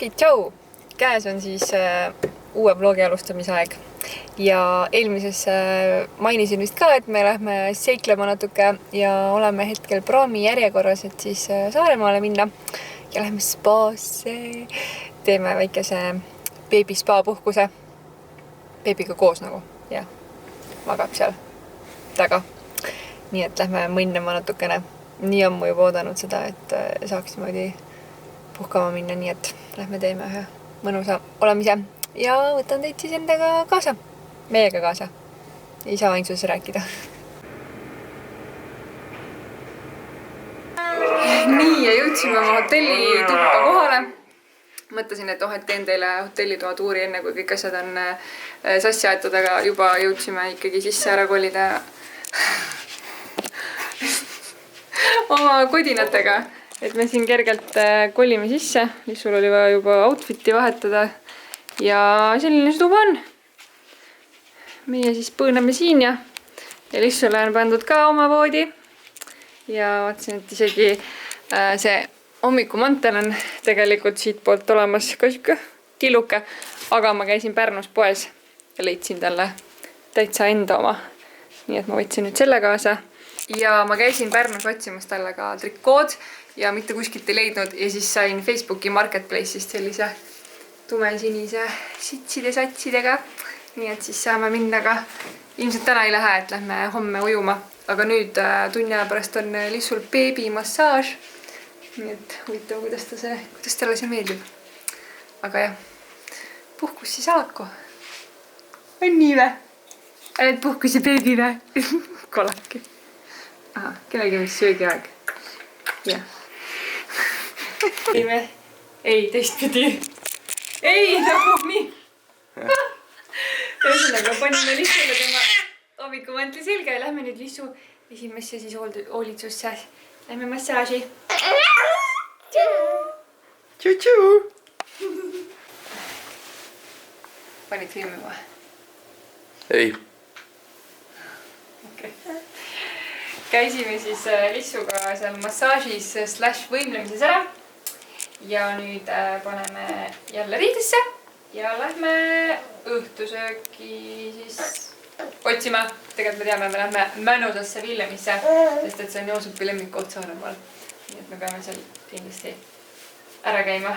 Okei, tšau! Käes on siis uue vlogi alustamise aeg. Ja eelmises mainisin vist ka, et me lähme seiklema natuke ja oleme hetkel praami järjekorras, et siis Saaremaale minna. Ja lähme spaasse. Teeme väikese beebi spa puhkuse. Beebiga koos nagu, jah. Magab seal taga. Nii et lähme mõnnema natukene. Nii ammu juba oodanud seda, et saaks niimoodi puhkama minna, nii et lähme teeme ühe mõnusa olemise ja võtan teid siis endaga kaasa, meiega kaasa. Ei saa ainsuses rääkida. Nii, ja jõudsime oma hotelli tuppa kohale. Mõtlesin, et et teen teile hotellitoa tuuri enne, kui kõik asjad on sassi aetud, aga juba jõudsime ikkagi sisse ära kolida oma kodinatega. Et me siin kergelt kolime sisse. Sul oli vaja juba outfiti vahetada. Ja selline see tuba on. Meie siis põõname siin ja Lissule on pandud ka oma voodi. Ja vaatasin, et isegi see hommikumantel on tegelikult siit poolt olemas ka siuke killuke. Aga ma käisin Pärnus poes ja leidsin talle täitsa enda oma. Nii et ma võtsin nüüd selle kaasa. Ja ma käisin Pärnus otsimas talle ka trikood ja mitte kuskilt ei leidnud. Ja siis sain Facebooki Marketplace'ist sellise tumesinise sitside satsidega. Nii et siis saame minna ka. Ilmselt täna ei lähe, et lähme homme ujuma. Aga nüüd tunni aja pärast on Lissul beebimassaaž. Nii et huvitav, kuidas talle see meeldib. Aga jah, puhkus siis alako. On nii vä? Oled puhkuse beebi vä? Kolaki. Aha, kellegi mis söögi aeg. Jah. Ei, teistpidi. Ei, nagu nii. Ühesõnaga, panime Lissule tema hommikumäntli selga ja lähme nüüd Lissu esimesse siis hoolitsusse. Lähme massaaži. Tšu-tšu! Panid filmima? Ei. Okei. Käisime siis Lissuga seal massaažis / võimlemises ära. Ja nüüd paneme jälle riidesse ja lähme õhtusööki siis otsima. Tegelikult me teame, me lähme Mõnusasse Villemisse, sest et see on Joosepi lemmikkoht Saaremaal. Nii et me peame seal kindlasti ära käima.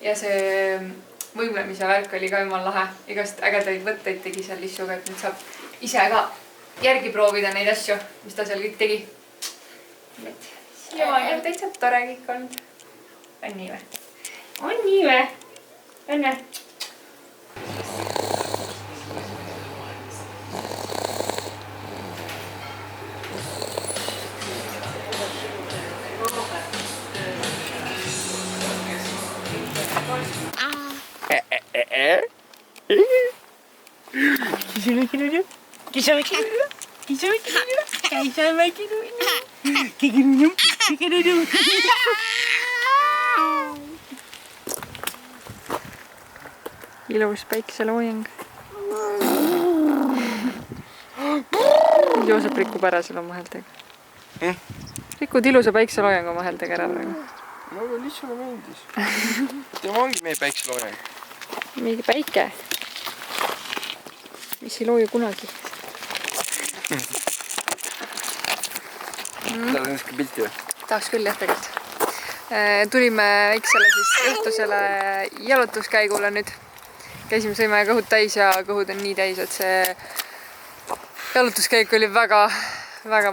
Ja see võimlemise värk oli ka jumal lahe. Igast ägedaid võtteid tegi seal Lissuga, et nüüd saab ise ka järgi proovida neid asju, mis ta seal kõik tegi. Nii et siiamaani on täitsa tore kõik olnud. On nii vä? On nii vä? Õnne? Ilus päikseloojang. Joosep rikub ära seal oma häältega. Rikud ilusa päikseloojang oma häältega ära praegu. No aga Lissule meeldis. Tema ongi meie päikseloojang. Mingi päike. Mis ei looju kunagi. Tahad ennast ka pilti või? Tahaks küll jah tegelikult. Tulime väiksele siis õhtusele jalutuskäigule nüüd. Käisime sõime kõhud täis ja kõhud on nii täis, et see jalutuskäik oli väga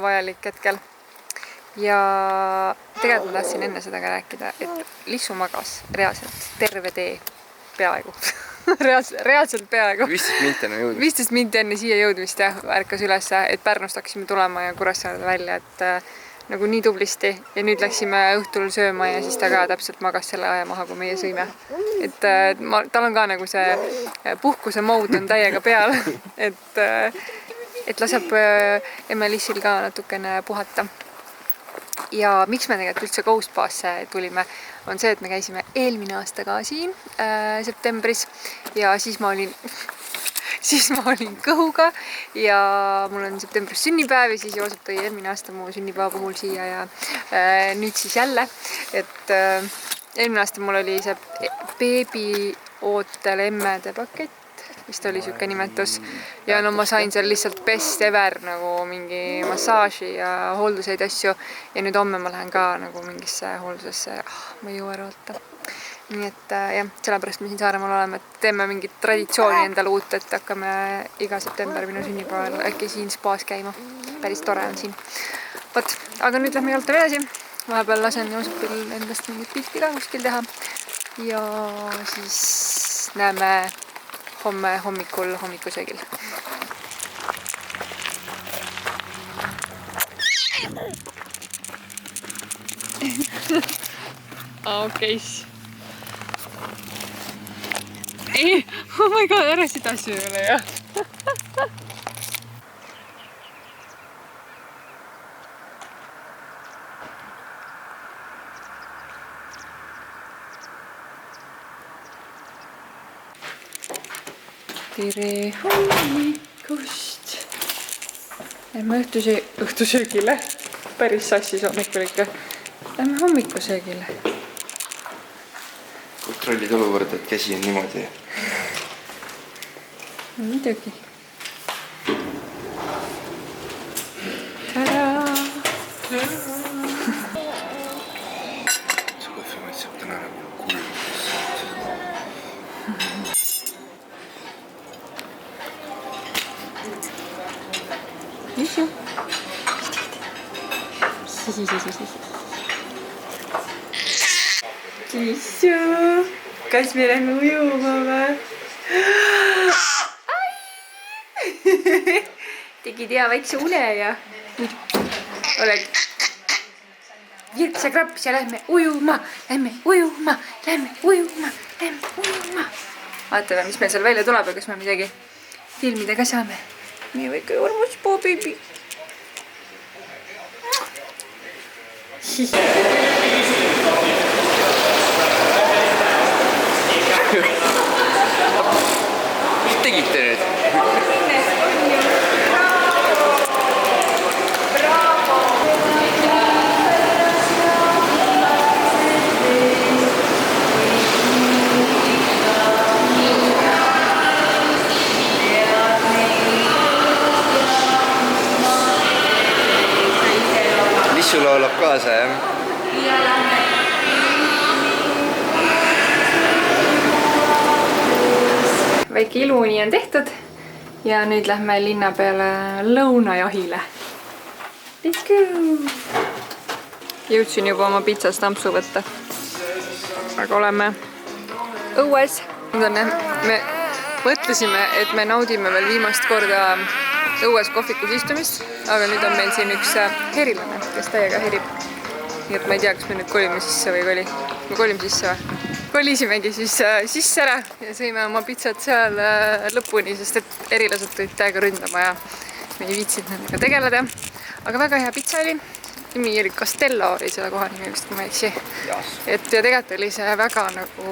vajalik hetkel. Ja tegelikult ma tahtsin enne seda ka rääkida, et Lissu magas reaalselt terve tee peaaegu. Reaalselt peaaegu. 15 minti enne jõudmist. 15 minti enne siia jõudmist ja ärkas üles, et Pärnust hakkasime tulema ja Kuressaarde välja, et nagu nii tublisti. Ja nüüd läksime õhtul sööma ja siis ta ka täpselt magas selle aja maha, kui meie sõime. Et tal on ka nagu see puhkuse mood on täiega peal, et laseb emme Lissil ka natukene puhata. Ja miks me tegelikult üldse Ghostbaasse tulime, on see, et me käisime eelmine aasta ka siin septembris ja siis ma olin kõhuga ja mul on septembris sünnipäev ja siis Joosep tõi eelmine aasta mu sünnipäeva puhul siia ja nüüd siis jälle, et eelmine aasta mul oli see beebiootel emmede pakett, vist oli siuke nimetus. Ja no ma sain seal lihtsalt best ever nagu mingi massaaži ja hoolduseid asju. Ja nüüd homme ma lähen ka nagu mingisse hooldusesse. Ma ei jõua ära oota. Nii et jah, sellepärast me siin Saaremaal oleme, et teeme mingit traditsiooni endale uut, et hakkame iga september minu sünnipäeval äkki siin spaas käima. Päris tore on siin. Võt, aga nüüd lähme jalutame edasi. Vahepeal lasen Joosepil endast mingit pilti ka kuskil teha. Ja siis näeme homme hommikusöögil. Okei. Ei, oh my god, ära seda asju ei ole jah. Tere hommikust! Lähme õhtusöögile. Päris sassis hommikul ikka. Lähme hommikusöögile. Kontrollid olukorda, et käsi on niimoodi. Midagi. Tada! See kohvi maitseb täna nagu kuulus. Mis ju? Kissu! Kas me lähme ujuma või? Tegid hea väikse une ja oled virtsa kraps ja lähme ujuma. Vaatame, mis meil seal välja tuleb ja kas me midagi filmida ka saame. Meie väike armas poo baby. Mis tegite nüüd? Lissu laulab kaasa, jah? Väike iluni on tehtud ja nüüd lähme linna peale lõunajahile. Let's go! Jõudsin juba oma pitsast ampsu võtta. Aga oleme õues. Me mõtlesime, et me naudime veel viimast korda õues kohvikus istumist, aga nüüd on meil siin üks herilane, kes täiega herib. Nii et ma ei tea, kas me nüüd kolime sisse või koli. Me kolime sisse või? Kolisimegi siis sisse ära ja sõime oma pitsat seal lõpuni, sest et erilased tulid täiega ründama ja me ei viitsinud nendega tegeleda. Aga väga hea pitsa oli. Nimi oli Castello, oli selle koha nimi vist, kui ma ei eksi. Et ja tegelikult oli see väga nagu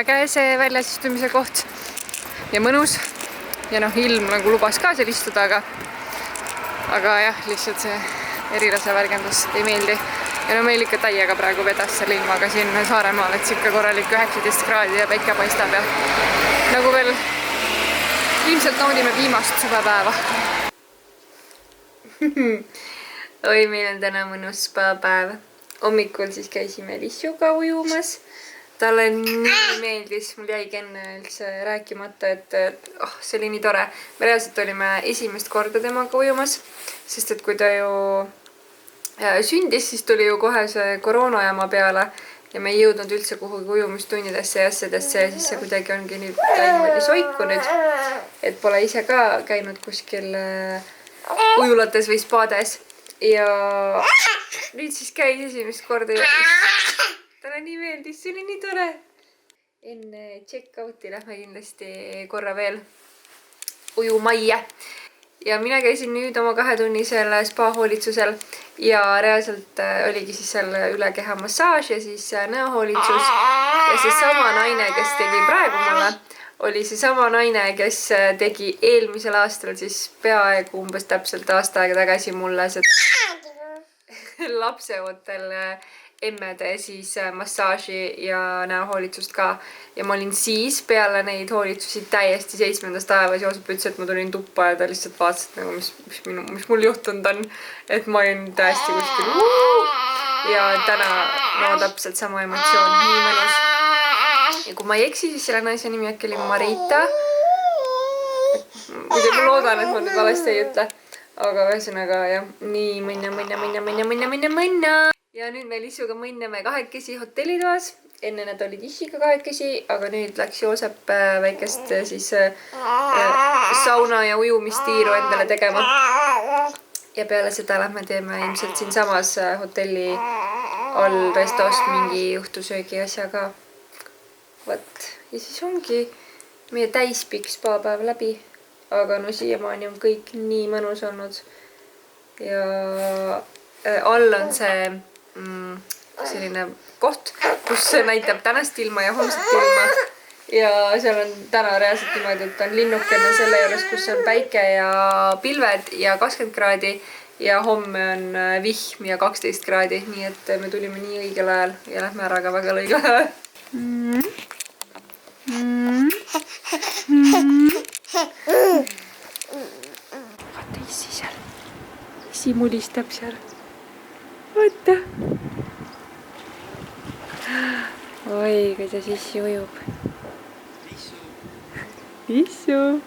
äge see väljasistumise koht ja mõnus. Ja noh, ilm nagu lubas ka seal istuda, aga jah, lihtsalt see erilase värgendus ei meeldi. Ja no meil ikka täiega praegu vedas selle ilmaga siin Saaremaal, et ikka korralik 19 kraadi ja päike paistab ja nagu veel ilmselt naudime viimast suvepäeva. Oi, meil on täna mõnus spa-päev. Hommikul siis käisime Lissuga ujumas. Talle nii meeldis, mul jäigi enne üldse rääkimata, et see oli nii tore. Me reaalselt olime esimest korda temaga ujumas, sest et kui ta ju sündis, siis tuli ju kohe see koroonajama peale ja me ei jõudnud üldse kuhugi ujumistundidesse ja asjadesse ja siis see kuidagi ongi nii niimoodi soikunud, et pole ise ka käinud kuskil ujulates või spaades ja nüüd siis käis esimest korda ja talle nii meeldis, see oli nii tore. Enne check-out'i lähme kindlasti korra veel ujumajja. Ja mina käisin nüüd oma 2-tunnisel spa-hoolitsusel ja reaalselt oligi siis seal ülekeha massaaž ja siis näohoolitsus. Ja see sama naine, kes tegi praegu mulle, oli see sama naine, kes tegi eelmisel aastal siis peaaegu umbes täpselt aasta aega tagasi mulle seda lapseootel emmede siis massaaži ja näohoolitsust ka. Ja ma olin siis peale neid hoolitsusi täiesti 7. taevas. Joosep ütles, et ma tulin tuppa ja ta lihtsalt vaatas, et nagu mis mul juhtunud on. Et ma olin täiesti kuskil. Ja täna no täpselt sama emotsioon, nii mõnus. Ja kui ma ei eksi, siis selle naise nimi äkki oli Marita. Muidu ma loodan, et ma nüüd valesti ei ütle. Aga ühesõnaga jah, nii mõnna. Ja nüüd me Lissuga mõnneme kahekesi hotellitoas. Enne nad olid Isiga kahekesi, aga nüüd läks Joosep väikest siis sauna ja ujumistiiru endale tegema. Ja peale seda lähme teeme ilmselt siin samas hotelli all restos mingi õhtusöögi asja ka. Võt. Ja siis ongi meie täispikk spapäev läbi. Aga no siiamaani on kõik nii mõnus olnud. Ja all on see selline koht, kus näitab tänast ilma ja homset ilma. Ja seal on täna reaalselt niimoodi, et on linnukene selle juures, kus on päike ja pilved ja 20 kraadi. Ja homme on vihm ja 12 kraadi. Nii et me tulime nii õigel ajal ja lähme ära ka väga õigel ajal. Vaata Issi seal. Issi mulistab seal. Vaata. Oi, kuidas Issi ujub. Issu.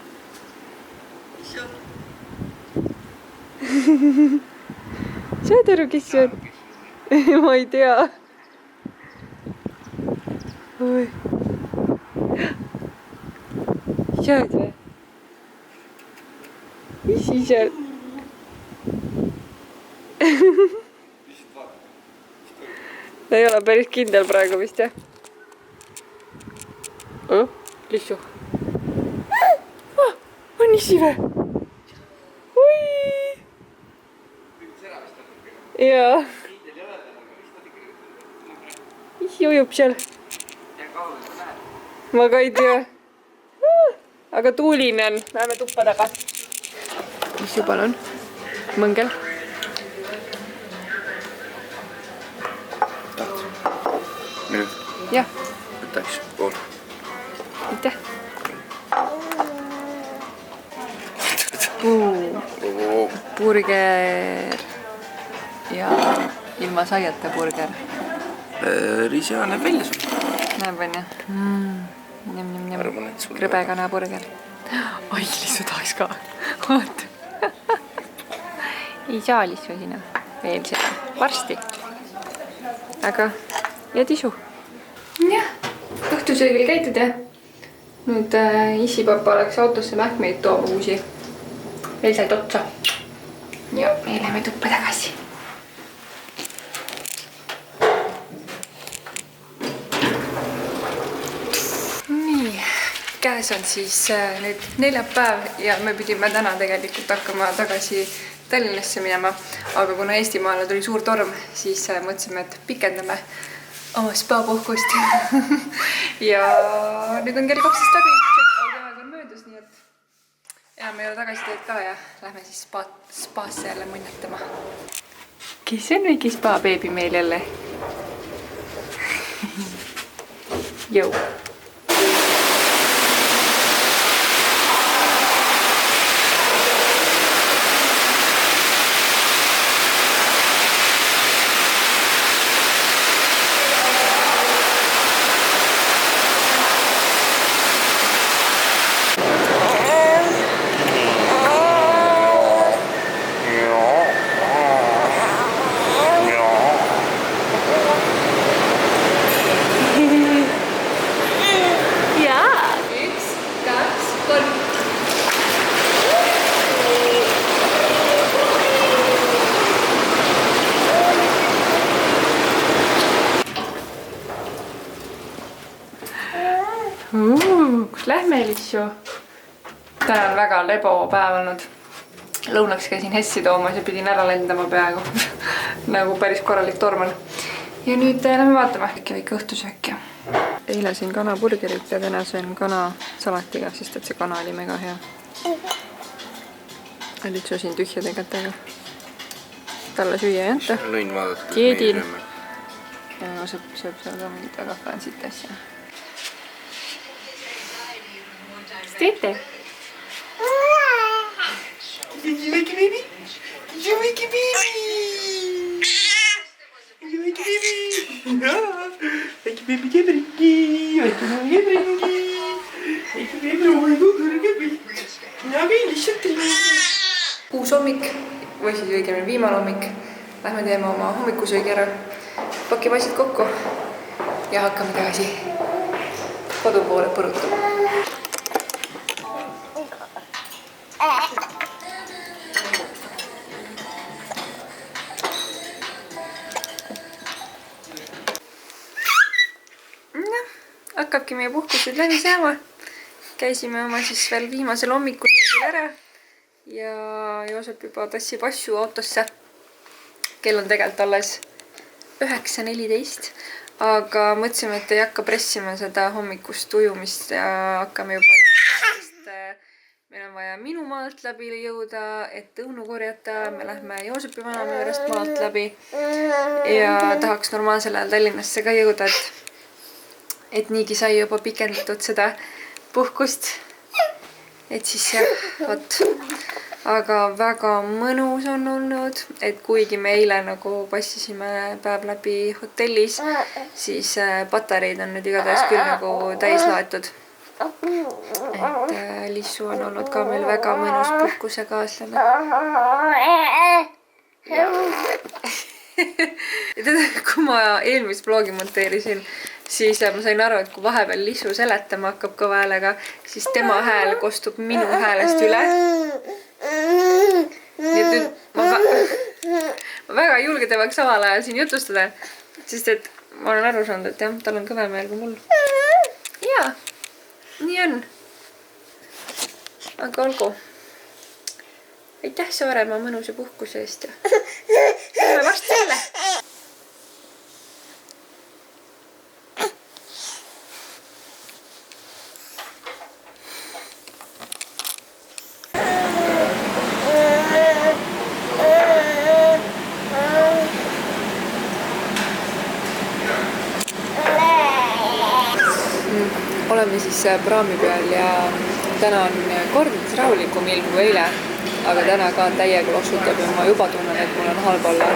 Saad aru, kes see on? Ma ei tea. Oi. Saad või? Issi seal. Ta ei ole päris kindel praegu vist, jah? Lissu. On Issi või? Oi! Jaa. Issi ujub seal. Ma ka ei tea. Aga tuuline on. Läheme tuppa taga. Issu, palun. Mõngel. Minut. Jah. Võtaks pool. Aitäh. Burger. Ja ilma saiata burger. Riisa näeb välja sul. Näeb on jah? Arvan, et sul Krõbekana burger. Ai, Lissu tahaks ka. Vaata. Ei saa Lissu sinna veel seda. Varsti. Aga jääd isu. Jah, õhtusöögil käitud jah. Nüüd Issi-papa läks autosse mähkmeid tooma uusi. Veel sealt otsa. Ja me läheme tuppa tagasi. Nii, käes on siis nüüd neljapäev ja me pidime täna tegelikult hakkama tagasi Tallinnasse minema. Aga kuna Eestimaale tuli suur torm, siis mõtlesime, et pikendame oma spa-puhkust. Ja nüüd on kell 12 läbi, check-out on möödus, nii et enam ei ole tagasiteed ka ja lähme siis spaasse jälle mõnnetama. Kes on väike spa-beebi meil jälle? Jõu! Kus lähme Lissu? Täna on väga lebo päev olnud. Lõunaks käisin Hessi toomas ja pidin ära lendama peaaegu. Nagu päris korralik torm on. Ja nüüd lähme vaatama äkki väike õhtusöök. Eile sõin kanaburgerit ja täna sõin kana salatiga, sest et see kana oli mega hea. Litsu siin tühjade kätega. Talle süüa ei anta. Lõin vaadata. Dieedil. ja sööb seal ka mingit väga fancy't asja. Mis teete? Väike beebi! Väike beebi! Väike beebi! Väike beebi teeb ringi! Väike beebi teeb ringi! Väike beebi loomuliku kõrge pilt! Näbi lihtsalt ringi! Uus hommik, või siis õigemini viimane hommik. Lähme teeme oma hommikusöögi ära. Pakime asjad kokku ja hakkame tagasi kodu poole põrutama. Hakkabki meie puhkused läbi saama. Käisime oma siis veel viimasel hommikusöögil ära ja Joosep juba tassib asju autosse. Kell on tegelikult alles 9:14, aga mõtlesime, et ei hakka pressima seda hommikust ujumist ja hakkame juba liikuma, sest meil on vaja minu maalt läbi jõuda, et õunu korjata. Me lähme Joosepi vanaema juurest maalt läbi ja tahaks normaalsel ajal Tallinnasse ka jõuda, et niigi sai juba pikendatud seda puhkust. Et siis jah, vot. Aga väga mõnus on olnud, et kuigi me eile nagu passisime päev läbi hotellis, siis patareid on nüüd igatahes küll nagu täis laetud. Et Lissu on olnud ka meil väga mõnus puhkusekaaslane. Kui ma eelmist vlogi monteerisin, siis ma sain aru, et kui vahepeal Lissu seletama hakkab kõva häälega, siis tema hääl kostub minu häälest üle. Nii et nüüd ma väga ei julge temaga samal ajal siin jutustada, sest et ma olen aru saanud, et jah, tal on kõvem hääl kui mul. Jaa, nii on. Aga olgu. Aitäh Saaremaa mõnusa puhkuse eest ja lähme varsti jälle. Oleme siis praami peal ja täna on kordades rahulikum ilm kui eile, aga täna ka täiega loksutab ja ma juba tunnen, et mul on halb olla.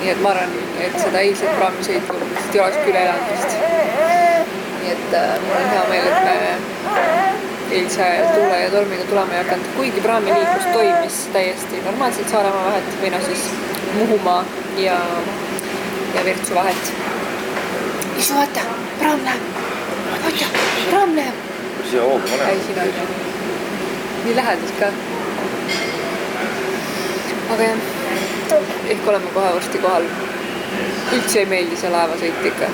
Nii et ma arvan, et seda eilset praamisõitu ei oleks küll elanud vist. Nii et mul on hea meel, et me eilse tuule ja tormiga tulema ei hakanud, kuigi praamiliiklus toimis täiesti normaalselt Saaremaa vahet või noh siis Muhumaa ja Virtsu vahet. Isu, vaata, praam läheb! Vaata, praam läheb! Siia hoogu ma näen. Siin on nii lähedalt ka. Aga jah, ehk oleme kohe varsti kohal. Üldse ei meeldi see laevasõit ikka.